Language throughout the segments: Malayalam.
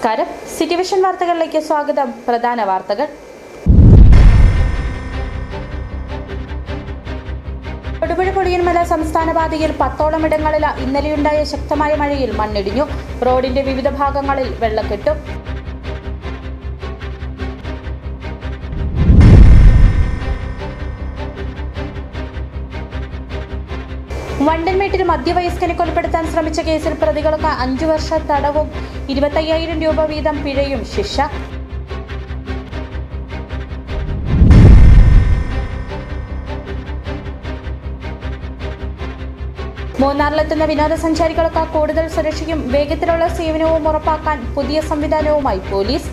നമസ്കാരം. സിറ്റി വിഷൻ വാർത്തകളിലേക്ക് സ്വാഗതം. പ്രധാന വാർത്തകൾ. തൊടുപുഴ പൊടിയൻമല സംസ്ഥാന പാതയിൽ 10ഓളം ഇടങ്ങളിൽ ഇന്നലെയുണ്ടായ ശക്തമായ മഴയിൽ മണ്ണിടിഞ്ഞു. റോഡിന്റെ വിവിധ ഭാഗങ്ങളിൽ വെള്ളക്കെട്ടു. വണ്ടൻമേട്ടിൽ മധ്യവയസ്കനെ കൊലപ്പെടുത്താൻ ശ്രമിച്ച കേസിൽ പ്രതികൾക്ക് 5 വർഷ തടവും 25,000 രൂപ വീതം പിഴയും ശിക്ഷ. മൂന്നാറിലെത്തുന്ന വിനോദസഞ്ചാരികൾക്ക് കൂടുതൽ സുരക്ഷയും വേഗത്തിലുള്ള സേവനവും ഉറപ്പാക്കാൻ പുതിയ സംവിധാനവുമായി പോലീസ്.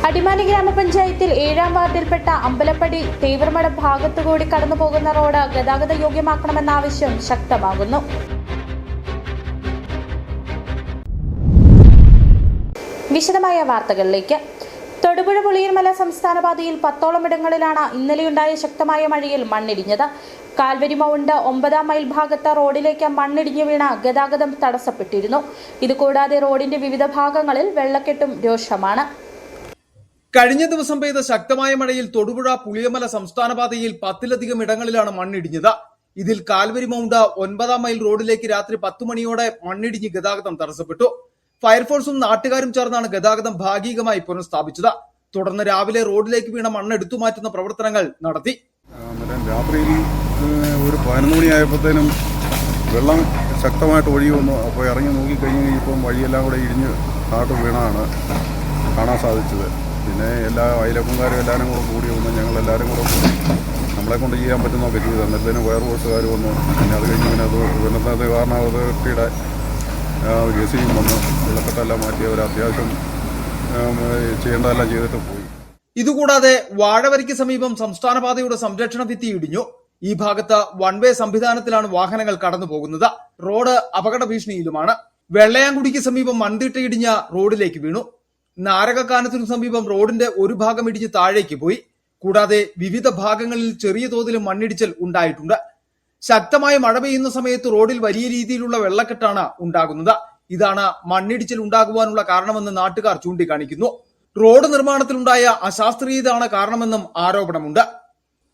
അടിമാലി ഗ്രാമപഞ്ചായത്തിൽ 7ാം വാർഡിൽപ്പെട്ട അമ്പലപ്പടി തേവർമട ഭാഗത്തുകൂടി കടന്നുപോകുന്ന റോഡ് ഗതാഗത യോഗ്യമാക്കണമെന്ന ആവശ്യം ശക്തമാകുന്നു. വിശദമായ വാർത്തകളിലേക്ക്. തൊടുപുഴ പൊളിയൻമല സംസ്ഥാന പാതയിൽ 10ഓളം ഇടങ്ങളിലാണ് ഇന്നലെയുണ്ടായ ശക്തമായ മഴയിൽ മണ്ണിടിഞ്ഞത്. കാൽവരി മൗണ്ട് 9ാം മൈൽ ഭാഗത്ത് റോഡിലേക്ക് മണ്ണിടിഞ്ഞു വീണ ഗതാഗതം തടസ്സപ്പെട്ടിരുന്നു. ഇതുകൂടാതെ റോഡിന്റെ വിവിധ ഭാഗങ്ങളിൽ വെള്ളക്കെട്ടും രൂക്ഷമാണ്. കഴിഞ്ഞ ദിവസം പെയ്ത ശക്തമായ മഴയിൽ തൊടുപുഴ പുളിയമല സംസ്ഥാന പാതയിൽ 10ലധികം ഇടങ്ങളിലാണ് മണ്ണിടിഞ്ഞത്. ഇതിൽ കാൽവരി മൗണ്ട് 9ാം മൈൽ റോഡിലേക്ക് രാത്രി 10 മണിയോടെ മണ്ണിടിഞ്ഞ് ഗതാഗതം തടസ്സപ്പെട്ടു. ഫയർഫോഴ്സും നാട്ടുകാരും ചേർന്നാണ് ഗതാഗതം ഭാഗികമായി പുനഃസ്ഥാപിച്ചത്. തുടർന്ന് രാവിലെ റോഡിലേക്ക് വീണ മണ്ണ് എടുത്തുമാറ്റുന്ന പ്രവർത്തനങ്ങൾ നടത്തി. രാത്രിയിൽ ഒരു 11 മണിയായപ്പോഴത്തേനും വെള്ളം ശക്തമായിട്ട് ഒഴുകി വന്നു. അപ്പോൾ ഇറങ്ങി നോക്കിക്കഴിഞ്ഞ് ഇപ്പം വഴിയെല്ലാം കൂടെ ഇടിഞ്ഞ് താട്ട് വീണാണ് കാണാൻ സാധിച്ചത്. പിന്നെ എല്ലാ അയലക്കാരും എല്ലാവരും കൂടെ കൂടി വന്ന് ഞങ്ങളെല്ലാവരും കൂടെ കൂടി നമ്മളെ കൊണ്ട് ചെയ്യാൻ പറ്റുന്നതൊക്കെ ചെയ്തു. അന്നേരത്തേനും ഫയർഫോഴ്സുകാർ വന്നു. പിന്നെ അത് കഴിഞ്ഞ് ഇങ്ങനെ അത് കാരണം അതോറിറ്റിയുടെ ജെസിയും വന്ന് വെള്ളക്കെട്ടെല്ലാം മാറ്റി അവർ അത്യാവശ്യം ചെയ്യേണ്ടതെല്ലാം ചെയ്തിട്ട് പോയി. ഇതുകൂടാതെ വാഴവരിക്ക് സമീപം സംസ്ഥാന പാതയുടെ സംരക്ഷണ ഭിത്തി ഇടിഞ്ഞു. ഈ ഭാഗത്ത് വൺ വേ സംവിധാനത്തിലാണ് വാഹനങ്ങൾ കടന്നു പോകുന്നത്. റോഡ് അപകട ഭീഷണിയിലുമാണ്. വെള്ളയാംകുടിക്ക് സമീപം മൺതിട്ട ഇടിഞ്ഞ റോഡിലേക്ക് വീണു. നാരകക്കാനത്തിനു സമീപം റോഡിന്റെ ഒരു ഭാഗം ഇടിഞ്ഞ് താഴേക്ക് പോയി. കൂടാതെ വിവിധ ഭാഗങ്ങളിൽ ചെറിയ തോതിലും മണ്ണിടിച്ചിൽ ഉണ്ടായിട്ടുണ്ട്. ശക്തമായ മഴ പെയ്യുന്ന സമയത്ത് റോഡിൽ വലിയ രീതിയിലുള്ള വെള്ളക്കെട്ടാണ് ഉണ്ടാകുന്നത്. ഇതാണ് മണ്ണിടിച്ചിൽ ഉണ്ടാകുവാനുള്ള കാരണമെന്ന് നാട്ടുകാർ ചൂണ്ടിക്കാണിക്കുന്നു. റോഡ് നിർമ്മാണത്തിലുണ്ടായ അശാസ്ത്രീയതയാണ് കാരണമെന്നും ആരോപണമുണ്ട്.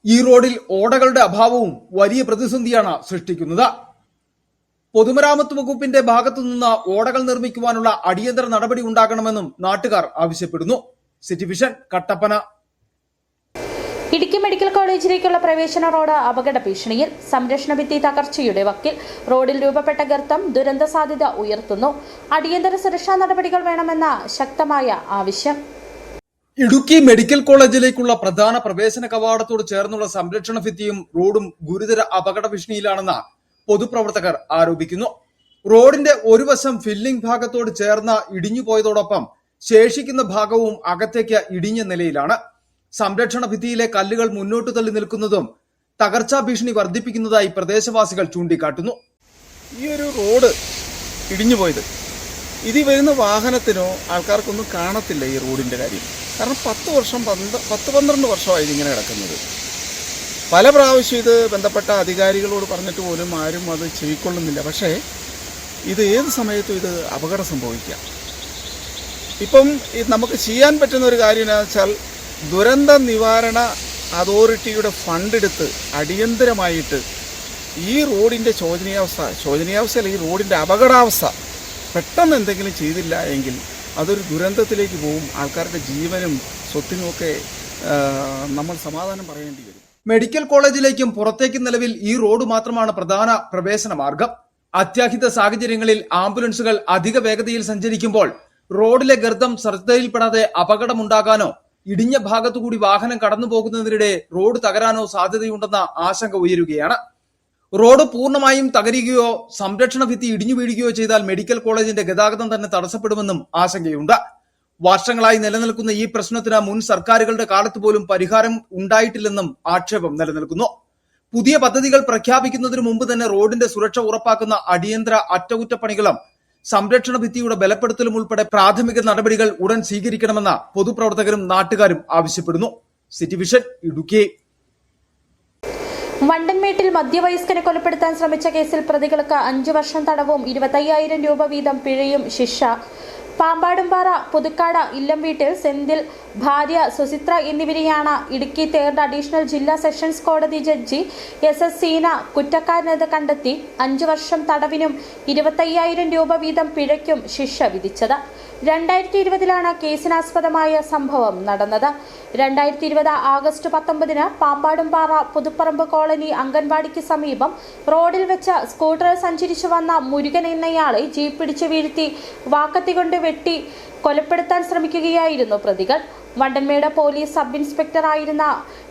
ഈ റോഡിൽ ഓടകളുടെ അഭാവവും വലിയ പ്രതിസന്ധിയാണ് സൃഷ്ടിക്കുന്നത്. പൊതുമരാമത്ത് വകുപ്പിന്റെ ഭാഗത്തുനിന്ന് ഓടകൾ നിർമ്മിക്കുവാനുള്ള അടിയന്തര നടപടി ഉണ്ടാകണമെന്നും നാട്ടുകാർ ആവശ്യപ്പെടുന്നു. City Vision Kattappana. Idukki medical കോളേജിലേക്കുള്ള പ്രവേശന റോഡ് അപകട ഭീഷണിയിൽ. സംരക്ഷണ ഭിത്തി തകർച്ചയുടെ വക്കിൽ. റോഡിൽ രൂപപ്പെട്ട ഗർത്തം ദുരന്ത സാധ്യത ഉയർത്തുന്നു. അടിയന്തര സുരക്ഷാ നടപടികൾ വേണമെന്ന ശക്തമായ ആവശ്യം. ഇടുക്കി മെഡിക്കൽ കോളേജിലേക്കുള്ള പ്രധാന പ്രവേശന കവാടത്തോട് ചേർന്നുള്ള സംരക്ഷണ ഭിത്തിയും റോഡും ഗുരുതര അപകട ഭീഷണിയിലാണെന്ന് പൊതുപ്രവർത്തകർ ആരോപിക്കുന്നു. റോഡിന്റെ ഒരു വശം ഫില്ലിംഗ് ഭാഗത്തോട് ചേർന്ന് ഇടിഞ്ഞു പോയതോടൊപ്പം ശേഷിക്കുന്ന ഭാഗവും അകത്തേക്ക് ഇടിഞ്ഞ നിലയിലാണ്. സംരക്ഷണ ഭിത്തിയിലെ കല്ലുകൾ മുന്നോട്ട് തള്ളി നിൽക്കുന്നതും തകർച്ചാ ഭീഷണി വർദ്ധിപ്പിക്കുന്നതായി പ്രദേശവാസികൾ ചൂണ്ടിക്കാട്ടുന്നു. ഈ ഒരു റോഡ് ഇടിഞ്ഞു പോയത് ഇതിൽ വരുന്ന വാഹനത്തിനോ ആൾക്കാർക്കൊന്നും കാണത്തില്ല ഈ റോഡിന്റെ കാര്യം. കാരണം 10-12 വർഷമായി ഇതിങ്ങനെ കിടക്കുന്നത്. പല പ്രാവശ്യം ഇത് ബന്ധപ്പെട്ട അധികാരികളോട് പറഞ്ഞിട്ട് പോലും ആരും അത് ചെവിക്കൊള്ളുന്നില്ല. പക്ഷേ ഇത് ഏത് സമയത്തും ഇത് അപകടം സംഭവിക്കാം. ഇപ്പം നമുക്ക് ചെയ്യാൻ പറ്റുന്ന ഒരു കാര്യം എന്താണെന്ന് വെച്ചാൽ ദുരന്ത നിവാരണ അതോറിറ്റിയുടെ ഫണ്ടെടുത്ത് അടിയന്തരമായിട്ട് ഈ റോഡിൻ്റെ ശോചനീയാവസ്ഥയല്ല, ഈ റോഡിൻ്റെ അപകടാവസ്ഥ പെട്ടെന്ന് എന്തെങ്കിലും ചെയ്തില്ല എങ്കിൽ അതൊരു ദുരന്തത്തിലേക്ക് പോകും. ആൾക്കാരുടെ ജീവനും സ്വത്തിനുമൊക്കെ നമ്മൾ സമാധാനം പറയേണ്ടി വരും. മെഡിക്കൽ കോളേജിലേക്കും പുറത്തേക്കും നിലവിൽ ഈ റോഡ് മാത്രമാണ് പ്രധാന പ്രവേശന മാർഗം. അത്യാഹിത സാഹചര്യങ്ങളിൽ ആംബുലൻസുകൾ അധിക വേഗതയിൽ സഞ്ചരിക്കുമ്പോൾ റോഡിലെ ഗർത്തം ശ്രദ്ധയിൽപ്പെടാതെ അപകടമുണ്ടാകാനോ ഇടിഞ്ഞ ഭാഗത്തുകൂടി വാഹനം കടന്നു പോകുന്നതിനിടെ റോഡ് തകരാനോ സാധ്യതയുണ്ടെന്ന ആശങ്ക ഉയരുകയാണ്. റോഡ് പൂർണ്ണമായും തകരുകയോ സംരക്ഷണ ഭിത്തി ഇടിഞ്ഞു വീഴുകയോ ചെയ്താൽ മെഡിക്കൽ കോളേജിന്റെ ഗതാഗതം തന്നെ തടസ്സപ്പെടുമെന്നും ആശങ്കയുണ്ട്. വർഷങ്ങളായി നിലനിൽക്കുന്ന ഈ പ്രശ്നത്തിന് മുൻ സർക്കാരുകളുടെ കാലത്ത് പോലും പരിഹാരം ഉണ്ടായിട്ടില്ലെന്നും ആക്ഷേപം നിലനിൽക്കുന്നു. പുതിയ പദ്ധതികൾ പ്രഖ്യാപിക്കുന്നതിന് മുമ്പ് തന്നെ റോഡിന്റെ സുരക്ഷ ഉറപ്പാക്കുന്ന അടിയന്തര അറ്റകുറ്റപ്പണികളും സംരക്ഷണ ഭിത്തിയുടെ ബലപ്പെടുത്തലും ഉൾപ്പെടെ പ്രാഥമിക നടപടികൾ ഉടൻ സ്വീകരിക്കണമെന്ന് പൊതുപ്രവർത്തകരും നാട്ടുകാരും ആവശ്യപ്പെടുന്നു. City Vision Idukki. വണ്ടൻമേട്ടിൽ മധ്യവയസ്കനെ കൊലപ്പെടുത്താൻ ശ്രമിച്ച കേസിൽ പ്രതികൾക്ക് 5 വർഷം തടവും 25,000 രൂപ വീതം പിഴയും ശിക്ഷ. പാമ്പാടുംപാറ പുതുക്കാട് ഇല്ലം വീട്ടിൽ സെന്തിൽ, ഭാര്യ സുചിത്ര എന്നിവരെയാണ് ഇടുക്കി 3rd അഡീഷണൽ ജില്ലാ സെഷൻസ് കോടതി ജഡ്ജി SS സീന കുറ്റക്കാരനെന്ന് കണ്ടെത്തി 5 വർഷം തടവിനും 25,000 രൂപ വീതം പിഴയ്ക്കും ശിക്ഷ വിധിച്ചത്. 2020 കേസിനാസ്പദമായ സംഭവം നടന്നത്. 2020 ആഗസ്റ്റ് 19 പാമ്പാടുംപാറ പുതുപ്പറമ്പ് കോളനി അംഗൻവാടിക്ക് സമീപം റോഡിൽ വെച്ച് സ്കൂട്ടറിൽ സഞ്ചരിച്ചു വന്ന മുരുകൻ എന്നയാളെ ജീപ്പ് പിടിച്ച് വീഴ്ത്തി വാക്കത്തി കൊണ്ട് വെട്ടി കൊലപ്പെടുത്താൻ ശ്രമിക്കുകയായിരുന്നു പ്രതികൾ. വണ്ടൻമേട് പോലീസ് സബ് ഇൻസ്പെക്ടറായിരുന്ന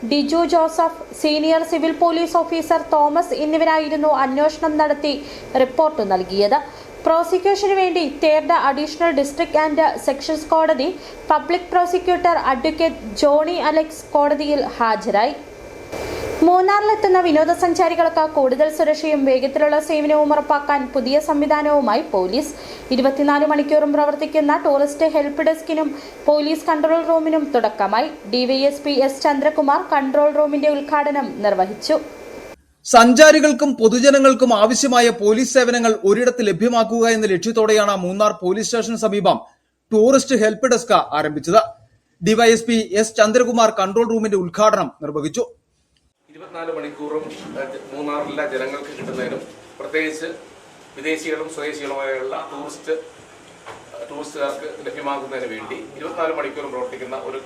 Diju Joseph, senior civil police officer Thomas എന്നിവരായിരുന്നു അന്വേഷണം നടത്തി റിപ്പോർട്ട് നൽകിയത്. പ്രോസിക്യൂഷന് വേണ്ടി 3rd additional district and sessions കോടതി public prosecutor advocate Johnny Alex കോടതിയിൽ ഹാജരായി. മൂന്നാറിലെത്തുന്ന വിനോദസഞ്ചാരികൾക്ക് കൂടുതൽ സുരക്ഷയും വേഗത്തിലുള്ള സേവനവും ഉറപ്പാക്കാൻ പുതിയ സംവിധാനവുമായി പോലീസ്. 24 മണിക്കൂറും പ്രവർത്തിക്കുന്ന ടൂറിസ്റ്റ് ഹെൽപ്പ് ഡെസ്കിനും പോലീസ് കൺട്രോൾ റൂമിനും തുടക്കമായി. DYSP S ചന്ദ്രകുമാർ കൺട്രോൾ റൂമിന്റെ ഉദ്ഘാടനം നിർവഹിച്ചു. സഞ്ചാരികൾക്കും പൊതുജനങ്ങൾക്കും ആവശ്യമായ പോലീസ് സേവനങ്ങൾ ഒരിടത്ത് ലഭ്യമാക്കുക എന്ന ലക്ഷ്യത്തോടെയാണ് മൂന്നാർ പോലീസ് സ്റ്റേഷന് സമീപം ടൂറിസ്റ്റ് ഹെൽപ്പ് ഡെസ്ക് ആരംഭിച്ചത്. DYSP S ചന്ദ്രകുമാർ കൺട്രോൾ റൂമിന്റെ ഉദ്ഘാടനം നിർവഹിച്ചു. 24 മണിക്കൂറും മൂന്നാറിലെ ജനങ്ങൾക്ക് കിട്ടുന്നതിനും പ്രത്യേകിച്ച് വിദേശികളും സ്വദേശികളുമായുള്ള ടൂറിസ്റ്റുകാർക്ക് ലഭ്യമാക്കുന്നതിന് വേണ്ടി 24 മണിക്കൂറും പ്രവർത്തിക്കുന്ന ഒരു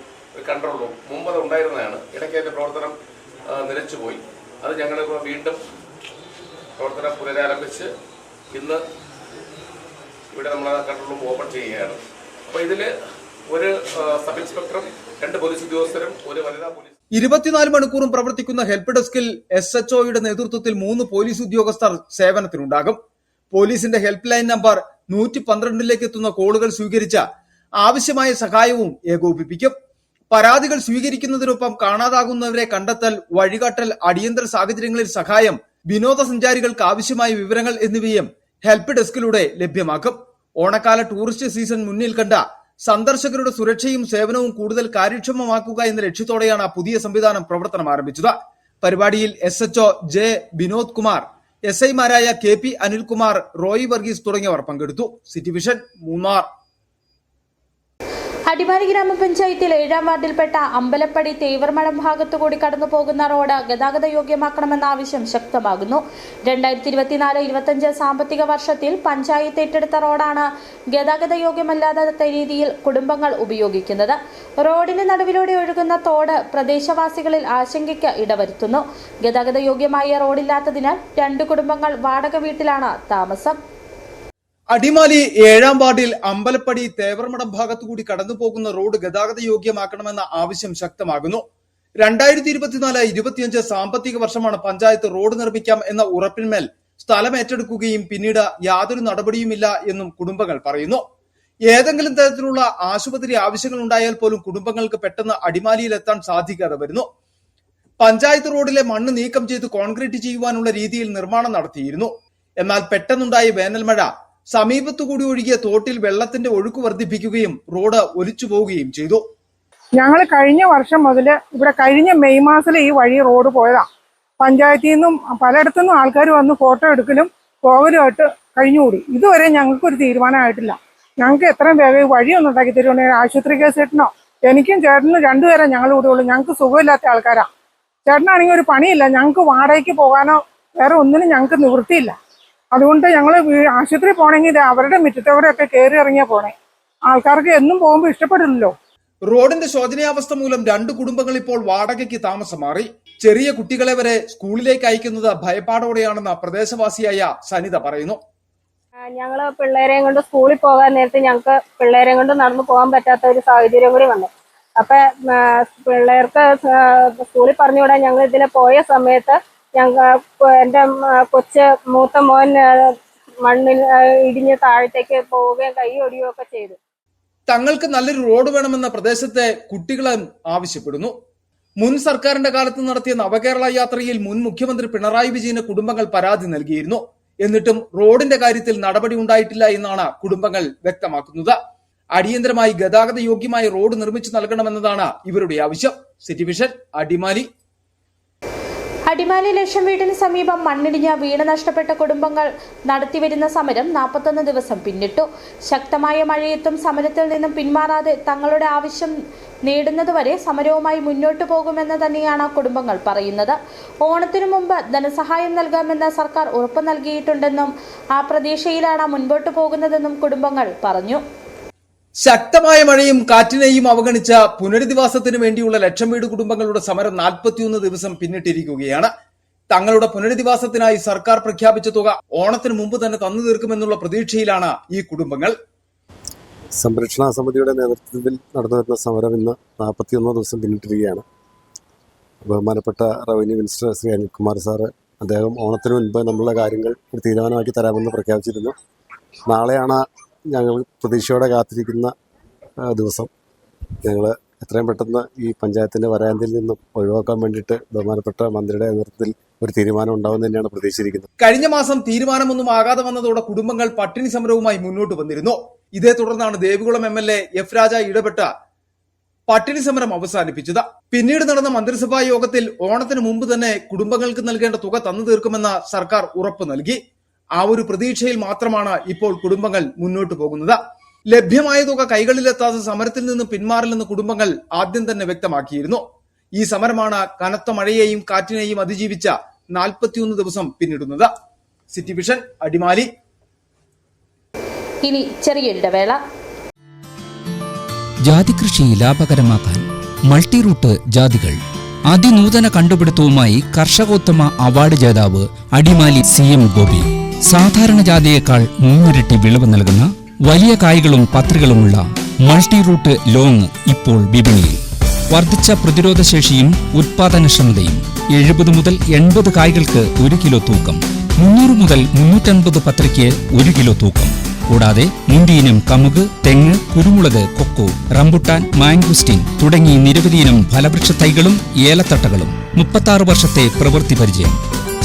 കൺട്രോൾ റൂം മുമ്പ് ഉണ്ടായിരുന്നതാണ്. ഇടയ്ക്ക് അതിന്റെ പ്രവർത്തനം നിലച്ചുപോയി. അത് ഞങ്ങൾ വീണ്ടും പ്രവർത്തനം പുനരാരംഭിച്ച് ഇന്ന് ഇവിടെ നമ്മൾ കൺട്രോൾ റൂം ഓപ്പൺ ചെയ്യുകയാണ്. അപ്പോൾ ഇതിൽ ഒരു സബ് ഇൻസ്പെക്ടറും 2 പോലീസ് ഉദ്യോഗസ്ഥരും ഒരു വനിതാ പോലീസ് 24 മണിക്കൂറും പ്രവർത്തിക്കുന്ന ഹെൽപ്പ് ഡെസ്കിൽ SHOയുടെ നേതൃത്വത്തിൽ 3 പോലീസ് ഉദ്യോഗസ്ഥർ സേവനത്തിനുണ്ടാകും. പോലീസിന്റെ ഹെൽപ്പ് ലൈൻ നമ്പർ 112ലേക്ക് എത്തുന്ന കോളുകൾ സ്വീകരിച്ച് ആവശ്യമായ സഹായവും ഏകോപിപ്പിക്കും. പരാതികൾ സ്വീകരിക്കുന്നതിനൊപ്പം കാണാതാകുന്നവരെ കണ്ടെത്തൽ, വഴികാട്ടൽ, അടിയന്തര സാഹചര്യങ്ങളിൽ സഹായം, വിനോദസഞ്ചാരികൾക്ക് ആവശ്യമായ വിവരങ്ങൾ എന്നിവയും ഹെൽപ്പ് ഡെസ്കിലൂടെ ലഭ്യമാക്കും. ഓണക്കാല ടൂറിസ്റ്റ് സീസൺ മുന്നിൽ കണ്ട സന്ദർശകരുടെ സുരക്ഷയും സേവനവും കൂടുതൽ കാര്യക്ഷമമാക്കുക എന്ന ലക്ഷ്യത്തോടെയാണ് പുതിയ സംവിധാനം പ്രവർത്തനം ആരംഭിച്ചത്. പരിപാടിയിൽ SHO J Vinod Kumar, SIമാരായ KP Anilkumar, Roy Varghese തുടങ്ങിയവർ പങ്കെടുത്തു. City vision Munnar. അടിമാലി ഗ്രാമപഞ്ചായത്തിൽ 7ാം വാർഡിൽപ്പെട്ട അമ്പലപ്പടി തേവർമഠം ഭാഗത്തുകൂടി കടന്നുപോകുന്ന റോഡ് ഗതാഗത യോഗ്യമാക്കണമെന്ന ആവശ്യം ശക്തമാകുന്നു. 2024-25 സാമ്പത്തിക വർഷത്തിൽ പഞ്ചായത്ത് ഏറ്റെടുത്ത റോഡാണ് ഗതാഗത യോഗ്യമല്ലാത്ത രീതിയിൽ കുടുംബങ്ങൾ ഉപയോഗിക്കുന്നത്. റോഡിന് നടുവിലൂടെ ഒഴുകുന്ന തോട് പ്രദേശവാസികളിൽ ആശങ്കയ്ക്ക് ഇടവരുത്തുന്നു. ഗതാഗത യോഗ്യമായ റോഡില്ലാത്തതിനാൽ 2 കുടുംബങ്ങൾ വാടക വീട്ടിലാണ് താമസം. അടിമാലി 7ാം വാർഡിൽ അമ്പലപ്പടി തേവർമഠം ഭാഗത്തുകൂടി കടന്നുപോകുന്ന റോഡ് ഗതാഗത യോഗ്യമാക്കണമെന്ന ആവശ്യം ശക്തമാകുന്നു. 2024-25 സാമ്പത്തിക വർഷമാണ് പഞ്ചായത്ത് റോഡ് നിർമ്മിക്കാം എന്ന ഉറപ്പിന്മേൽ സ്ഥലം ഏറ്റെടുക്കുകയും പിന്നീട് യാതൊരു നടപടിയുമില്ല എന്നും കുടുംബങ്ങൾ പറയുന്നു. ഏതെങ്കിലും തരത്തിലുള്ള ആശുപത്രി ആവശ്യങ്ങൾ ഉണ്ടായാൽ പോലും കുടുംബങ്ങൾക്ക് പെട്ടെന്ന് അടിമാലിയിൽ എത്താൻ സാധിക്കാതെ വരുന്നു. പഞ്ചായത്ത് റോഡിലെ മണ്ണ് നീക്കം ചെയ്ത് കോൺക്രീറ്റ് ചെയ്യുവാനുള്ള രീതിയിൽ നിർമ്മാണം നടത്തിയിരുന്നു. എന്നാൽ പെട്ടെന്നുണ്ടായ വേനൽമഴ സമീപത്തുകൂടി ഒഴുകിയ തോട്ടിൽ വെള്ളത്തിന്റെ ഒഴുക്ക് വർദ്ധിപ്പിക്കുകയും റോഡ് ഒലിച്ചു പോവുകയും ചെയ്തു. ഞങ്ങൾ കഴിഞ്ഞ വർഷം മുതൽ ഇവിടെ കഴിഞ്ഞ മെയ് മാസത്തിൽ ഈ വഴി റോഡ് പോയതാ. പഞ്ചായത്തിൽ നിന്നും പലയിടത്തുനിന്നും ആൾക്കാർ വന്ന് ഫോട്ടോ എടുക്കലും പോകലുമായിട്ട് കഴിഞ്ഞുകൂടി. ഇതുവരെ ഞങ്ങൾക്കൊരു തീരുമാനമായിട്ടില്ല. ഞങ്ങൾക്ക് എത്രയും വേഗം ഈ വഴിയൊന്നും ഉണ്ടാക്കി തരുവാണെങ്കിൽ ആശുപത്രി കേസ് ചേട്ടനോ എനിക്കും ചേട്ടനും 2 പേരെ ഞങ്ങൾ കൂടെ ഉള്ളൂ. ഞങ്ങൾക്ക് സുഖമില്ലാത്ത ആൾക്കാരാ. ചേട്ടനാണെങ്കിൽ ഒരു പണിയില്ല. ഞങ്ങൾക്ക് വാടകയ്ക്ക് പോകാനോ വേറെ ഒന്നിനും ഞങ്ങൾക്ക് നിവൃത്തിയില്ല. അതുകൊണ്ട് ഞങ്ങൾ ആശുപത്രി പോകണമെങ്കിൽ അവരുടെ മുറ്റത്തവരെയൊക്കെ കയറി ഇറങ്ങിയാൽ പോണേ. ആൾക്കാർക്ക് എന്നും പോകുമ്പോൾ ഇഷ്ടപ്പെടില്ലല്ലോ. റോഡിന്റെ ശോചനീയാവസ്ഥ മൂലം 2 കുടുംബങ്ങൾ ഇപ്പോൾ വാടകയ്ക്ക് താമസം മാറി. ചെറിയ കുട്ടികളെ വരെ സ്കൂളിലേക്ക് അയക്കുന്നത് ഭയപ്പാടോടെയാണെന്ന് പ്രദേശവാസിയായ സനിത പറയുന്നു. ഞങ്ങള് പിള്ളേരെയും കൊണ്ട് സ്കൂളിൽ പോകാൻ നേരത്തെ ഞങ്ങൾക്ക് പിള്ളേരെയും കൊണ്ട് നടന്നു പോകാൻ പറ്റാത്ത ഒരു സാഹചര്യം കൂടി വന്നു. അപ്പൊ പിള്ളേർക്ക് സ്കൂളിൽ പറഞ്ഞുവിടാൻ ഞങ്ങൾ ഇതിലെ പോയ സമയത്ത് എന്റെ മൂത്ത മോൻ മണ്ണിൽ ഇടിഞ്ഞ് താഴത്തേക്ക് പോവുകയും കൈ ഒടിയുകയൊക്കെ ചെയ്തു. തങ്ങൾക്ക് നല്ലൊരു റോഡ് വേണമെന്ന പ്രദേശത്തെ കുട്ടികളും ആവശ്യപ്പെടുന്നു. മുൻ സർക്കാരിന്റെ കാലത്ത് നടത്തിയ നവകേരള യാത്രയിൽ മുൻ മുഖ്യമന്ത്രി പിണറായി വിജയന് കുടുംബങ്ങൾ പരാതി നൽകിയിരുന്നു. എന്നിട്ടും റോഡിന്റെ കാര്യത്തിൽ നടപടി ഉണ്ടായിട്ടില്ല എന്നാണ് കുടുംബങ്ങൾ വ്യക്തമാക്കുന്നത്. അടിയന്തരമായി ഗതാഗത യോഗ്യമായ റോഡ് നിർമ്മിച്ചു നൽകണമെന്നതാണ് ഇവരുടെ ആവശ്യം. City Vision Adimali. അടിമാലി ലക്ഷം വീടിന് സമീപം മണ്ണിടിഞ്ഞ വീട് നഷ്ടപ്പെട്ട കുടുംബങ്ങൾ നടത്തിവരുന്ന സമരം 41 ദിവസം പിന്നിട്ടു. ശക്തമായ മഴയത്തും സമരത്തിൽ നിന്നും പിന്മാറാതെ തങ്ങളുടെ ആവശ്യം നേടുന്നതുവരെ സമരവുമായി മുന്നോട്ടു പോകുമെന്ന് തന്നെയാണ് കുടുംബങ്ങൾ പറയുന്നത്. ഓണത്തിനു മുമ്പ് ധനസഹായം നൽകാമെന്ന് സർക്കാർ ഉറപ്പു നൽകിയിട്ടുണ്ടെന്നും ആ പ്രതീക്ഷയിലാണ് മുൻപോട്ടു പോകുന്നതെന്നും കുടുംബങ്ങൾ പറഞ്ഞു. ശക്തമായ മഴയും കാറ്റിനെയും അവഗണിച്ച പുനരധിവാസത്തിന് വേണ്ടിയുള്ള ലക്ഷം വീട് കുടുംബങ്ങളുടെ സമരം 41 ദിവസം പിന്നിട്ടിരിക്കുകയാണ്. തങ്ങളുടെ പുനരധിവാസത്തിനായി സർക്കാർ പ്രഖ്യാപിച്ച തുക ഓണത്തിന് മുമ്പ് തന്നെ തന്നു തീർക്കുമെന്നുള്ള പ്രതീക്ഷയിലാണ് ഈ കുടുംബങ്ങൾ. സംരക്ഷണ സമിതിയുടെ നേതൃത്വത്തിൽ നടന്നു വരുന്ന സമരം ഇന്ന് 41 ദിവസം പിന്നിട്ടിരിക്കുകയാണ്. ബഹുമാനപ്പെട്ട revenue minister Shri Anilkumar sir അദ്ദേഹം ഓണത്തിന് മുൻപ് നമ്മളുടെ കാര്യങ്ങൾ ഒരു തീരുമാനമാക്കി തരാമെന്ന് പ്രഖ്യാപിച്ചിരുന്നു. നാളെയാണ് ഞങ്ങൾ പ്രതീക്ഷയോടെ കാത്തിരിക്കുന്ന ദിവസം. ഞങ്ങൾ എത്രയും പെട്ടെന്ന് ഈ പഞ്ചായത്തിൻ്റെ വരാന്തയിൽ നിന്നും ഒഴിവാക്കാൻ വേണ്ടിയിട്ട് ബഹുമാനപ്പെട്ട മന്ത്രിയുടെ നേതൃത്വത്തിൽ ഒരു തീരുമാനം ഉണ്ടാവുമെന്ന് തന്നെയാണ് പ്രതീക്ഷിച്ചിരിക്കുന്നത്. കഴിഞ്ഞ മാസം തീരുമാനമൊന്നും ആകാതെ വന്നതോടെ കുടുംബങ്ങൾ പട്ടിണി സമരവുമായി മുന്നോട്ട് വന്നിരുന്നു. ഇതേ തുടർന്നാണ് ദേവികുളം MLA F. രാജ ഇടപെട്ട പട്ടിണി സമരം അവസാനിപ്പിച്ചത്. പിന്നീട് നടന്ന മന്ത്രിസഭാ യോഗത്തിൽ ഓണത്തിന് മുമ്പ് തന്നെ കുടുംബങ്ങൾക്ക് നൽകേണ്ട തുക തന്നു തീർക്കുമെന്ന് സർക്കാർ ഉറപ്പ് നൽകി. ആ ഒരു പ്രതീക്ഷയിൽ മാത്രമാണ് ഇപ്പോൾ കുടുംബങ്ങൾ മുന്നോട്ട് പോകുന്നത്. ലഭ്യമായ തുക കൈകളിലെത്താതെ സമരത്തിൽ നിന്ന് പിന്മാറില്ലെന്ന് കുടുംബങ്ങൾ ആദ്യം തന്നെ വ്യക്തമാക്കിയിരുന്നു. ഈ സമരമാണ് കനത്ത മഴയെയും കാറ്റിനെയും അതിജീവിച്ച 41 ദിവസം പിന്നിടുന്നത്. City Vision, Adimali. ഇനി ചെറിയൊരിടവേള. ജാതി കൃഷി ലാഭകരമാക്കാൻ മൾട്ടിറൂട്ട് ജാതികൾ അതിനൂതന കണ്ടുപിടുത്തവുമായി കർഷകോത്തമ അവാർഡ് ജേതാവ് അടിമാലി CM ഗോപി. സാധാരണ ജാതിയേക്കാൾ 3 ഇരട്ടി വിളവ് നൽകുന്ന വലിയ കായ്കളും പത്രികളുമുള്ള മൾട്ടിറൂട്ട് ലോങ് ഇപ്പോൾ വിപണിയിൽ. വർദ്ധിച്ച പ്രതിരോധശേഷിയും ഉത്പാദനക്ഷമതയും 70 മുതൽ 80 കായ്കൾക്ക് 1 കിലോ തൂക്കം, 300 മുതൽ 350 പത്രിക്ക് 1 കിലോ തൂക്കം. കൂടാതെ മുന്തിയിനം കമുക്, തെങ്ങ്, കുരുമുളക്, കൊക്കോ, റംബുട്ടാൻ, മാംഗുസ്റ്റിൻ തുടങ്ങി നിരവധിയിനം ഫലവൃക്ഷ തൈകളും ഏലത്തട്ടകളും. 36 വർഷത്തെ പ്രവൃത്തി പരിചയം.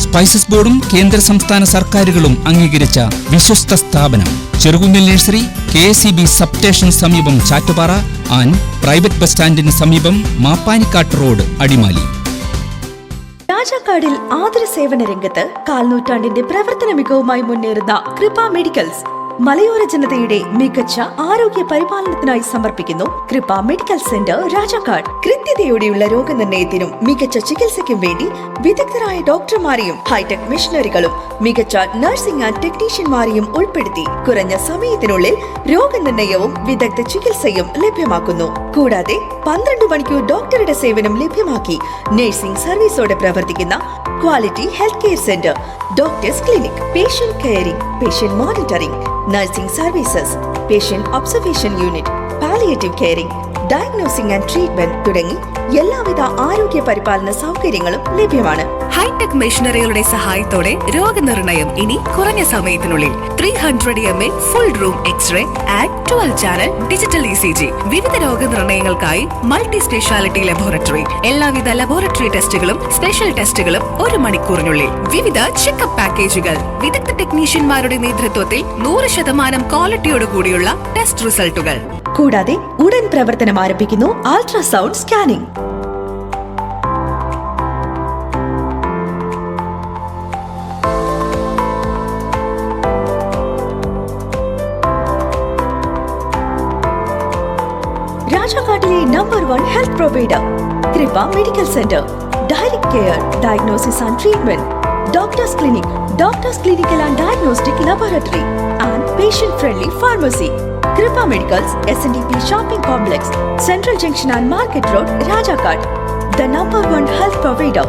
സ്പൈസസ് ബോർഡും കേന്ദ്ര സംസ്ഥാന സർക്കാരുകളും അംഗീകരിച്ച വിശ്വസ്ത സ്ഥാപനം. ചെറുകുന്നിൽ നഴ്സറി, KSEB സബ്സ്റ്റേഷൻ സമീപം ചാറ്റുപാറ ആൻഡ് പ്രൈവറ്റ് ബസ് സ്റ്റാൻഡിന് സമീപം മാപ്പാനിക്കാട്ട് റോഡ്, അടിമാലി. രാജാക്കാടിൽ ആതുര സേവന രംഗത്ത് കാൽനൂറ്റാണ്ടിന്റെ പ്രവർത്തന മികവുമായി മുന്നേറുന്ന കൃപ മെഡിക്കൽസ് മലയോര ജനതയുടെ മികച്ച ആരോഗ്യ പരിപാലനത്തിനായി സമർപ്പിക്കുന്നു കൃപ മെഡിക്കൽ സെന്റർ രാജാക്കാട്. കൃത്യതയോടെയുള്ള രോഗനിർണയത്തിനും മികച്ച ചികിത്സയ്ക്കും വേണ്ടി വിദഗ്ധരായ ഡോക്ടർമാരെയും ഹൈടെക് മെഷീനറികളും മികച്ച നഴ്സിംഗ് ആൻഡ് ടെക്നീഷ്യന്മാരെയും ഉൾപ്പെടുത്തി കുറഞ്ഞ സമയത്തിനുള്ളിൽ രോഗനിർണയവും വിദഗ്ധ ചികിത്സയും ലഭ്യമാക്കുന്നു. കൂടാതെ 12 മണിക്കൂർ ഡോക്ടറുടെ സേവനം ലഭ്യമാക്കി നഴ്സിംഗ് സർവീസോടെ പ്രവർത്തിക്കുന്ന quality health care centre, doctors clinic, patient caring, patient monitoring, nursing services, patient observation unit, palliative caring, diagnosing and treatment തുടങ്ങി എല്ലാവിധ ആരോഗ്യ പരിപാലന സൗകര്യങ്ങളും ലഭ്യമാണ്. ഹൈടെക് മെഷീനറികളുടെ സഹായത്തോടെ രോഗനിർണയം ഇനി കുറഞ്ഞ സമയത്തിനുള്ളിൽ. 300 ml full room x-ray and 12 channel digital ECG. വിവിധ രോഗനിർണയങ്ങൾക്കായി മൾട്ടി സ്പെഷ്യാലിറ്റി ലബോറട്ടറി. എല്ലാവിധ ലബോറട്ടറി ടെസ്റ്റുകളും സ്പെഷ്യൽ ടെസ്റ്റുകളും 1 മണിക്കൂറിനുള്ളിൽ. വിവിധ ചെക്കപ്പ് പാക്കേജുകൾ. വിദഗ്ധ ടെക്നീഷ്യന്മാരുടെ നേതൃത്വത്തിൽ 100% ക്വാളിറ്റിയോടുകൂടിയുള്ള ടെസ്റ്റ് റിസൾട്ടുകൾ. കൂടാതെ ഉടൻ പ്രവർത്തനം ആരംഭിക്കുന്നു അൾട്രാസൗണ്ട് സ്കാനിംഗ്. രാജാക്കാട്ടിലെ number 1 health provider Kripa medical centre. Direct care, diagnosis and treatment, doctors clinic, doctors clinical and diagnostic laboratory and patient friendly pharmacy. Kripa Medicals, SNDP Shopping Complex, Central Junction and Market Road, Rajakad. The number 1 health provider.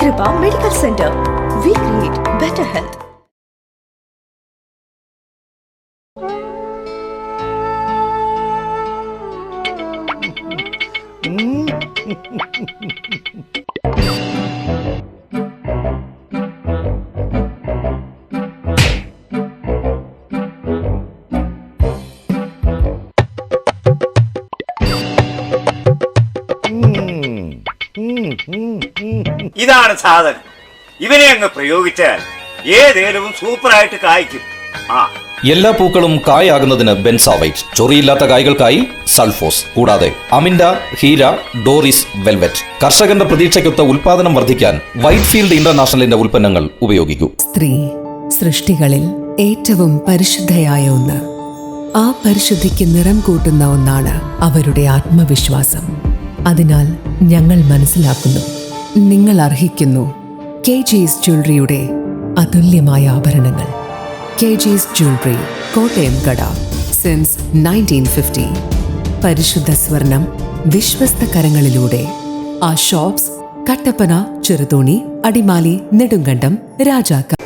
Kripa Medical Center. We create better health. ഇതാണ് സാധനം. ഇവനെ അങ്ങ് പ്രയോഗിച്ചാൽ ഏതേലും സൂപ്പറായിട്ട് കായ്ക്കും. ആ എല്ലാ പൂക്കളും കായാകുന്നതിന് ബെൻസാവൈറ്റ്, ചൊറിയില്ലാത്ത കായ്കൾക്കായി സൾഫോസ്, കൂടാതെ അമിൻഡ, ഹീര, ഡോറിസ്, വെൽവെറ്റ്. കർഷകന്റെ പ്രതീക്ഷയ്ക്കൊത്ത ഉൽപാദനം വർദ്ധിക്കാൻ വൈറ്റ്ഫീൽഡ് ഇന്റർനാഷണലിന്റെ ഉൽപ്പന്നങ്ങൾ ഉപയോഗിക്കൂ. സ്ത്രീ സൃഷ്ടികളിൽ ഏറ്റവും പരിശുദ്ധയായ ഒന്ന്. ആ പരിശുദ്ധിക്ക് നിറം കൂട്ടുന്ന ഒന്നാണ് അവരുടെ ആത്മവിശ്വാസം. അതിനാൽ ഞങ്ങൾ മനസ്സിലാക്കുന്നു, നിങ്ങൾ അർഹിക്കുന്നു KG's ജ്വല്ലറിയുടെ അതുല്യമായ ആഭരണങ്ങൾ. KG's ജ്വല്ലറി, കോട്ടയം കട, സിൻസ് 1950. പരിശുദ്ധ സ്വർണം വിശ്വസ്ത കരങ്ങളിലൂടെ. ആ ഷോപ്സ് കട്ടപ്പന, ചെറുതോണി, അടിമാലി, നെടുങ്കണ്ടം, രാജാക്ക.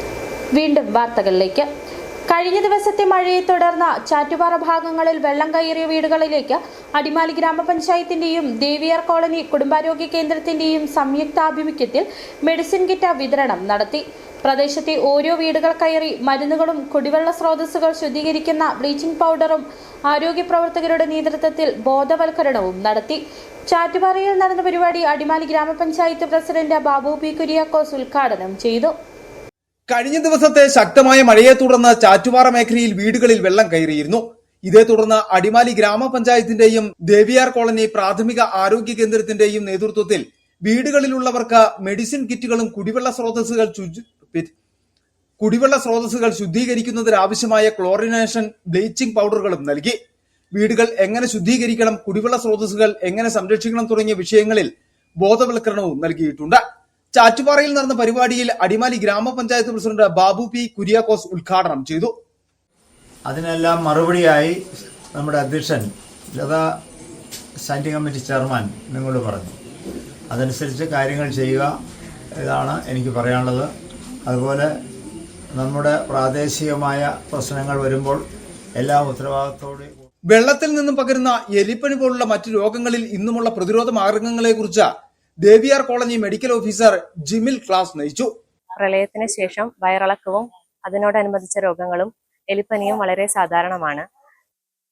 വീണ്ടും വാർത്തകളിലേക്ക്. കഴിഞ്ഞ ദിവസത്തെ മഴയെ തുടർന്ന് ചാറ്റുപാറ ഭാഗങ്ങളിൽ വെള്ളം കയറിയ വീടുകളിലേക്ക് അടിമാലി ഗ്രാമപഞ്ചായത്തിന്റെയും ദേവിയാർ കോളനി കുടുംബാരോഗ്യ കേന്ദ്രത്തിന്റെയും സംയുക്താഭിമുഖ്യത്തിൽ മെഡിസിൻ കിറ്റ് വിതരണം നടത്തി. പ്രദേശത്തെ ഓരോ വീടുകൾ കയറി മരുന്നുകളും കുടിവെള്ള സ്രോതസ്സുകൾ ശുദ്ധീകരിക്കുന്ന ബ്ലീച്ചിംഗ് പൗഡറും ആരോഗ്യ പ്രവർത്തകരുടെ നേതൃത്വത്തിൽ ബോധവൽക്കരണവും നടത്തി. ചാറ്റുപാറയിൽ നടന്ന പരിപാടി അടിമാലി ഗ്രാമപഞ്ചായത്ത് പ്രസിഡന്റ് ബാബു പി കുര്യാക്കോസ് ഉദ്ഘാടനം ചെയ്തു. കഴിഞ്ഞ ദിവസത്തെ ശക്തമായ മഴയെ തുടർന്ന് ചാറ്റുപാറ മേഖലയിൽ വീടുകളിൽ വെള്ളം കയറിയിരുന്നു. ഇതേ തുടർന്ന് അടിമാലി ഗ്രാമപഞ്ചായത്തിന്റെയും ദേവിയാർ കോളനി പ്രാഥമിക ആരോഗ്യ കേന്ദ്രത്തിന്റെയും നേതൃത്വത്തിൽ വീടുകളിലുള്ളവർക്ക് മെഡിസിൻ കിറ്റുകളും കുടിവെള്ള സ്രോതസ്സുകൾ ശുദ്ധീകരിക്കുന്നതിനാവശ്യമായ ക്ലോറിനേഷൻ ബ്ലീച്ചിംഗ് പൗഡറുകളും നൽകി. വീടുകൾ എങ്ങനെ ശുദ്ധീകരിക്കണം, കുടിവെള്ള സ്രോതസ്സുകൾ എങ്ങനെ സംരക്ഷിക്കണം തുടങ്ങിയ വിഷയങ്ങളിൽ ബോധവൽക്കരണവും നൽകിയിട്ടുണ്ട്. ചാറ്റുപാറയിൽ നടന്ന പരിപാടിയിൽ അടിമാലി ഗ്രാമപഞ്ചായത്ത് പ്രസിഡന്റ് ബാബു പി കുര്യാക്കോസ് ഉദ്ഘാടനം ചെയ്തു. അതിനെല്ലാം മറുപടിയായി നമ്മുടെ അധ്യക്ഷൻ ലതാ സ്റ്റാൻഡിംഗ് കമ്മിറ്റി ചെയർമാൻ നിങ്ങളോട് പറഞ്ഞു. അതനുസരിച്ച് കാര്യങ്ങൾ ചെയ്യുക, ഇതാണ് എനിക്ക് പറയാനുള്ളത്. അതുപോലെ നമ്മുടെ പ്രാദേശികമായ പ്രശ്നങ്ങൾ വരുമ്പോൾ എല്ലാ ഉത്തരവാദിത്തോടെ വെള്ളത്തിൽ നിന്നും പകരുന്ന എലിപ്പനി പോലുള്ള മറ്റു രോഗങ്ങളിൽ ഇന്നുമുള്ള പ്രതിരോധ മാർഗങ്ങളെക്കുറിച്ച് Deviyar colony medical officer Jimil class നയിച്ചു. പ്രളയത്തിന് ശേഷം വയറിളക്കവും അതിനോടനുബന്ധിച്ച രോഗങ്ങളും എലിപ്പനിയും വളരെ സാധാരണമാണ്.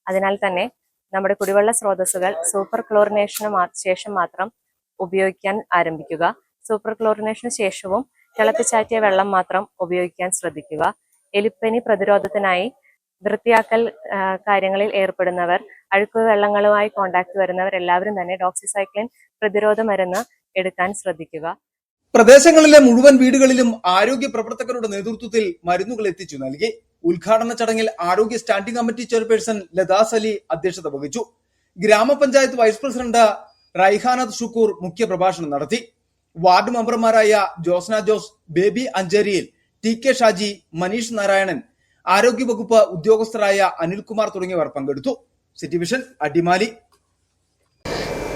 അതിനാൽ തന്നെ നമ്മുടെ കുടിവെള്ള സ്രോതസ്സുകൾ സൂപ്പർ ക്ലോറിനേഷന് ശേഷം മാത്രം ഉപയോഗിക്കാൻ ആരംഭിക്കുക. സൂപ്പർ ക്ലോറിനേഷന് ശേഷവും തിളപ്പിച്ചാറ്റിയ വെള്ളം മാത്രം ഉപയോഗിക്കാൻ ശ്രദ്ധിക്കുക. എലിപ്പനി പ്രതിരോധത്തിനായി വൃത്തിയാക്കൽ കാര്യങ്ങളിൽ ഏർപ്പെടുന്നവർ, അഴുക്ക് വെള്ളങ്ങളുമായി കോണ്ടാക്ട് വരുന്നവർ എല്ലാവരും തന്നെ ഡോക്സിസൈക്ലിൻ പ്രതിരോധ മരുന്ന് എടുക്കാൻ ശ്രദ്ധിക്കുക. പ്രദേശങ്ങളിലെ മുഴുവൻ വീടുകളിലും ആരോഗ്യ പ്രവർത്തകരുടെ നേതൃത്വത്തിൽ മരുന്നുകൾ എത്തിച്ചു നൽകി. ഉദ്ഘാടന ചടങ്ങിൽ ആരോഗ്യ സ്റ്റാൻഡിംഗ് കമ്മിറ്റി ചെയർപേഴ്സൺ ലദാസ് അലി അധ്യക്ഷത വഹിച്ചു. ഗ്രാമപഞ്ചായത്ത് വൈസ് പ്രസിഡന്റ് റൈഹാനത്ത് ഷുക്കൂർ മുഖ്യപ്രഭാഷണം നടത്തി. വാർഡ് മെമ്പർമാരായ ജോസ്ന ജോസ്, ബേബി അഞ്ചേരിയിൽ, TK ഷാജി, മനീഷ് നാരായണൻ, ആരോഗ്യവകുപ്പ് ഉദ്യോഗസ്ഥരായ അനിൽകുമാർ തുടങ്ങിയവർ പങ്കെടുത്തു. City Vision Adimali.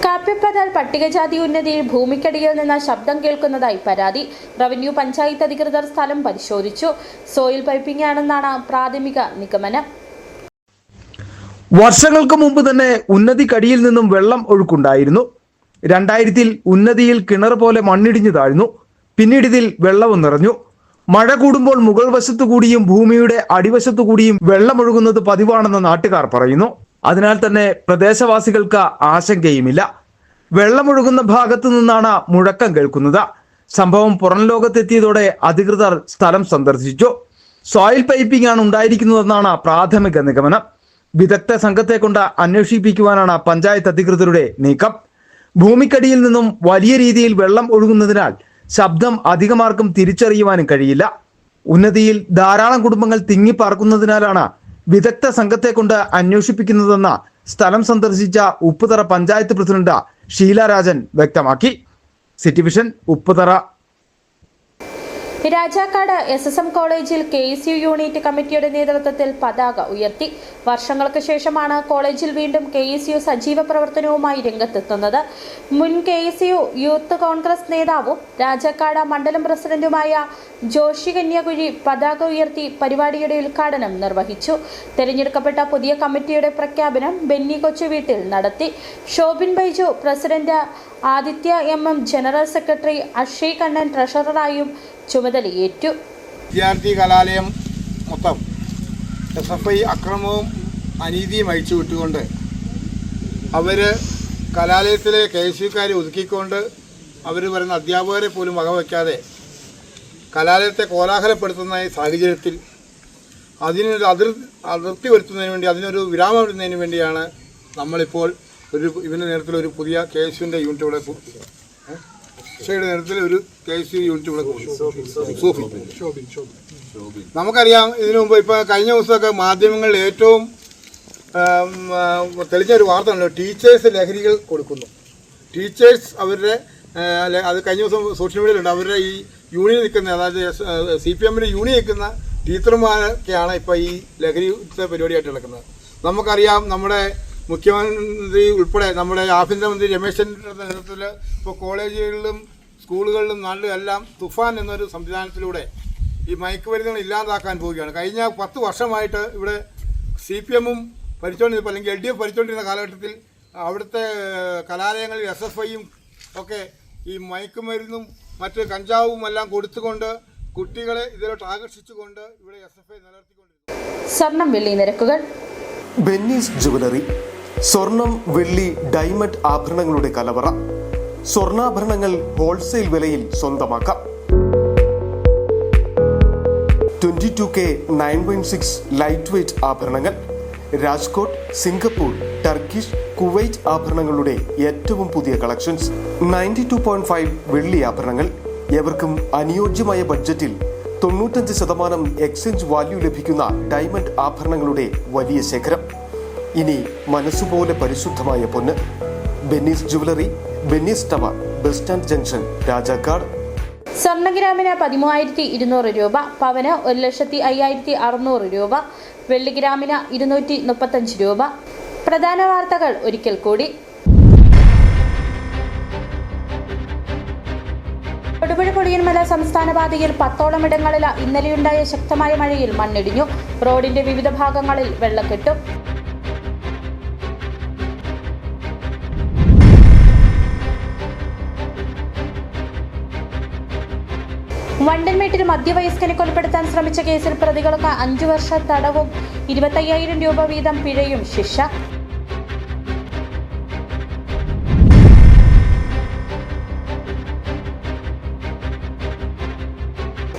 കാപ്പിപ്പതാൽ പട്ടികജാതി ഉന്നതിയിൽ ഭൂമിക്കടിയിൽ നിന്ന് ശബ്ദം കേൾക്കുന്നതായി പരാതി. റവന്യൂ പഞ്ചായത്ത് അധികൃതർ സ്ഥലം പരിശോധിച്ചു. സോയിൽ പൈപ്പിംഗ് ആണെന്നാണ് പ്രാഥമിക നിഗമനം. വർഷങ്ങൾക്ക് മുമ്പ് തന്നെ ഉന്നതിക്കടിയിൽ നിന്നും വെള്ളം ഒഴുക്കുണ്ടായിരുന്നു. 2000-ൽ ഉന്നതിയിൽ കിണർ പോലെ മണ്ണിടിഞ്ഞു താഴ്ന്നു. പിന്നീട് ഇതിൽ വെള്ളവും നിറഞ്ഞു. മഴ കൂടുമ്പോൾ മുകൾ വശത്തുകൂടിയും ഭൂമിയുടെ അടിവശത്തുകൂടിയും വെള്ളമൊഴുകുന്നത് പതിവാണെന്ന് നാട്ടുകാർ പറയുന്നു. അതിനാൽ തന്നെ പ്രദേശവാസികൾക്ക് ആശങ്കയുമില്ല. വെള്ളമൊഴുകുന്ന ഭാഗത്തു നിന്നാണ് മുഴക്കം കേൾക്കുന്നത്. സംഭവം പുറം ലോകത്തെത്തിയതോടെ അധികൃതർ സ്ഥലം സന്ദർശിച്ചു. സോയിൽ പൈപ്പിംഗ് ആണ് ഉണ്ടായിരിക്കുന്നതെന്നാണ് പ്രാഥമിക നിഗമനം. വിദഗ്ധ സംഘത്തെ കൊണ്ട് അന്വേഷിപ്പിക്കുവാനാണ് പഞ്ചായത്ത് അധികൃതരുടെ നീക്കം. ഭൂമിക്കടിയിൽ നിന്നും വലിയ രീതിയിൽ വെള്ളം ഒഴുകുന്നതിനാൽ ശബ്ദം അധികമാർക്കും തിരിച്ചറിയുവാനും കഴിയില്ല. ഉന്നതിയിൽ ധാരാളം കുടുംബങ്ങൾ തിങ്ങിപ്പാർക്കുന്നതിനാലാണ് വിദഗ്ധ സംഘത്തെ കൊണ്ട് അന്വേഷിപ്പിക്കുന്നതെന്ന് സ്ഥലം സന്ദർശിച്ച ഉപ്പുതറ പഞ്ചായത്ത് പ്രസിഡന്റ് ഷീല രാജൻ വ്യക്തമാക്കി. City vision Upputhara. Rajakkad SSM കോളേജിൽ KSU യൂണിറ്റ് കമ്മിറ്റിയുടെ നേതൃത്വത്തിൽ പതാക ഉയർത്തി. വർഷങ്ങൾക്ക് ശേഷമാണ് കോളേജിൽ വീണ്ടും KSU സജീവ പ്രവർത്തനവുമായി രംഗത്തെത്തുന്നത്. മുൻ KSU യൂത്ത് കോൺഗ്രസ് നേതാവും രാജാക്കാട് മണ്ഡലം പ്രസിഡന്റുമായ ജോഷി കന്യാകുഴി പതാക ഉയർത്തി പരിപാടിയുടെ ഉദ്ഘാടനം നിർവഹിച്ചു. തെരഞ്ഞെടുക്കപ്പെട്ട പുതിയ കമ്മിറ്റിയുടെ പ്രഖ്യാപനം ബെന്നി കൊച്ചുവീട്ടിൽ നടത്തി. Shobin Baiju president, Aditya MM general secretary, Akshay Kannan ട്രഷററായും ചുമതലയേറ്റു. വിദ്യാർത്ഥി കലാലയം മൊത്തം SFI അക്രമവും അനീതിയും അഴിച്ചുവിട്ടുകൊണ്ട് അവർ കലാലയത്തിലെ KSUക്കാരെ ഒതുക്കിക്കൊണ്ട് അവർ വരുന്ന അധ്യാപകരെ പോലും വകവയ്ക്കാതെ കലാലയത്തെ കോലാഹലപ്പെടുത്തുന്ന ഈ സാഹചര്യത്തിൽ അതിനൊരു അതിർത്തി വരുത്തുന്നതിന് വേണ്ടി, അതിനൊരു വിരാമം ഇടുന്നതിന് വേണ്ടിയാണ് നമ്മളിപ്പോൾ ഇവൻ്റെ നേതൃത്വത്തിൽ ഒരു പുതിയ KSUവിൻ്റെ യൂണിറ്റ് ഇവിടെ നേതൃത്വത്തിൽ ഒരു KSU യൂണിറ്റ് ഇവിടെ നമുക്കറിയാം. ഇതിനു മുമ്പ് ഇപ്പോൾ കഴിഞ്ഞ ദിവസമൊക്കെ മാധ്യമങ്ങളിൽ ഏറ്റവും തെളിഞ്ഞൊരു വാർത്ത ഉണ്ടല്ലോ, ടീച്ചേഴ്സ് ലഹരികൾ കൊടുക്കുന്നു. ടീച്ചേഴ്സ് അവരുടെ അത് കഴിഞ്ഞ ദിവസം സോഷ്യൽ മീഡിയയിലുണ്ട്. അവരുടെ ഈ യൂണിയൻ നിൽക്കുന്ന, അതായത് CPMൻ്റെ യൂണിയൻ നിൽക്കുന്ന ടീച്ചർമാരൊക്കെയാണ് ഇപ്പോൾ ഈ ലഹരിയുടെ പരിപാടിയായിട്ട് നടക്കുന്നത്. നമുക്കറിയാം, നമ്മുടെ മുഖ്യമന്ത്രി ഉൾപ്പെടെ നമ്മുടെ ആഭ്യന്തരമന്ത്രി രമേശിൻ്റെ നേതൃത്വത്തിൽ ഇപ്പോൾ കോളേജുകളിലും സ്കൂളുകളിലും നാട്ടിലും എല്ലാം തുഫാൻ എന്നൊരു സംവിധാനത്തിലൂടെ ഈ മയക്കുമരുന്നുകൾ ഇല്ലാതാക്കാൻ പോവുകയാണ്. കഴിഞ്ഞ 10 വർഷമായിട്ട് ഇവിടെ CPMഉം ഭരിച്ചുകൊണ്ടിരുന്നപ്പോൾ, അല്ലെങ്കിൽ LDF ഭരിച്ചുകൊണ്ടിരുന്ന കാലഘട്ടത്തിൽ അവിടുത്തെ കലാലയങ്ങളിൽ SFIയും ഒക്കെ ഈ മയക്കുമരുന്നും മറ്റ് കഞ്ചാവും എല്ലാം കൊടുത്തുകൊണ്ട് കുട്ടികളെ ഇതിലോട്ട് ആകർഷിച്ചുകൊണ്ട് ഇവിടെ SFI നിലനിർത്തിക്കൊണ്ടിരുന്നു. സ്വർണം വെള്ളി നിരക്കുകൾ. ബെന്നീസ് ജുവലറി, സ്വർണം വെള്ളി ഡയമണ്ട് ആഭരണങ്ങളുടെ കലവറ. സ്വർണ്ണാഭരണങ്ങൾ ഹോൾസെയിൽ വിലയിൽ സ്വന്തമാക്കാം. 22K 916 ലൈറ്റ് വെയ്റ്റ് ആഭരണങ്ങൾ. രാജ്കോട്ട്, സിംഗപ്പൂർ, ടർക്കിഷ്, കുവൈറ്റ് ആഭരണങ്ങളുടെ ഏറ്റവും പുതിയ കളക്ഷൻസ്. 92.5 വെള്ളി ആഭരണങ്ങൾ. എവർക്കും അനുയോജ്യമായ ബഡ്ജറ്റിൽ 95% എക്സ്ചേഞ്ച് വാല്യൂ ലഭിക്കുന്ന ഡയമണ്ട് ആഭരണങ്ങളുടെ വലിയ ശേഖരം. ഇനി മനസ്സുപോലെ പരിശുദ്ധമായ പൊന്ന്. Benny's jewellery, Benny's tower, bus stand junction, Rajakkad. സ്വർണ്ണഗ്രാമിന് 13,200 രൂപ, പവന് 1,05,600 രൂപ, വെള്ളിഗ്രാമിന് 235 രൂപ. പ്രധാന വാർത്തകൾ ഒരിക്കൽ കൂടി. തൊടുപുഴ പൊടിയൻമല സംസ്ഥാന പാതയിൽ 10ഓളം ഇടങ്ങളിൽ ഇന്നലെയുണ്ടായ ശക്തമായ മഴയിൽ മണ്ണിടിഞ്ഞു. റോഡിന്റെ വിവിധ ഭാഗങ്ങളിൽ വെള്ളക്കെട്ടു. വണ്ടൻമേട്ടിൽ മധ്യവയസ്കനെ കൊലപ്പെടുത്താൻ ശ്രമിച്ച കേസിൽ പ്രതികൾക്ക് 5 വർഷ തടവും 25,000 രൂപ വീതം പിഴയും ശിക്ഷ.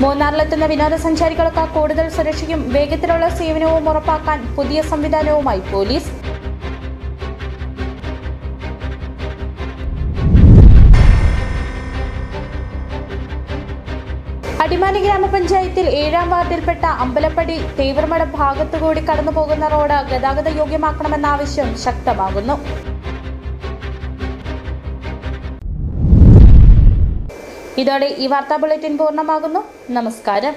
മൂന്നാറിലെത്തുന്ന വിനോദസഞ്ചാരികൾക്ക് കൂടുതൽ സുരക്ഷയും വേഗത്തിലുള്ള സേവനവും ഉറപ്പാക്കാൻ പുതിയ സംവിധാനവുമായി പോലീസ്. അടിമാലി ഗ്രാമപഞ്ചായത്തിൽ 7ാം വാർഡിൽപ്പെട്ട അമ്പലപ്പടി തേവർമഠം ഭാഗത്തുകൂടി കടന്നുപോകുന്ന റോഡ് ഗതാഗത യോഗ്യമാക്കണമെന്ന ആവശ്യം ശക്തമാകുന്നു. ഇതോടെ ഈ വാർത്താ ബുള്ളറ്റിൻ പൂർണ്ണമാകുന്നു. നമസ്കാരം.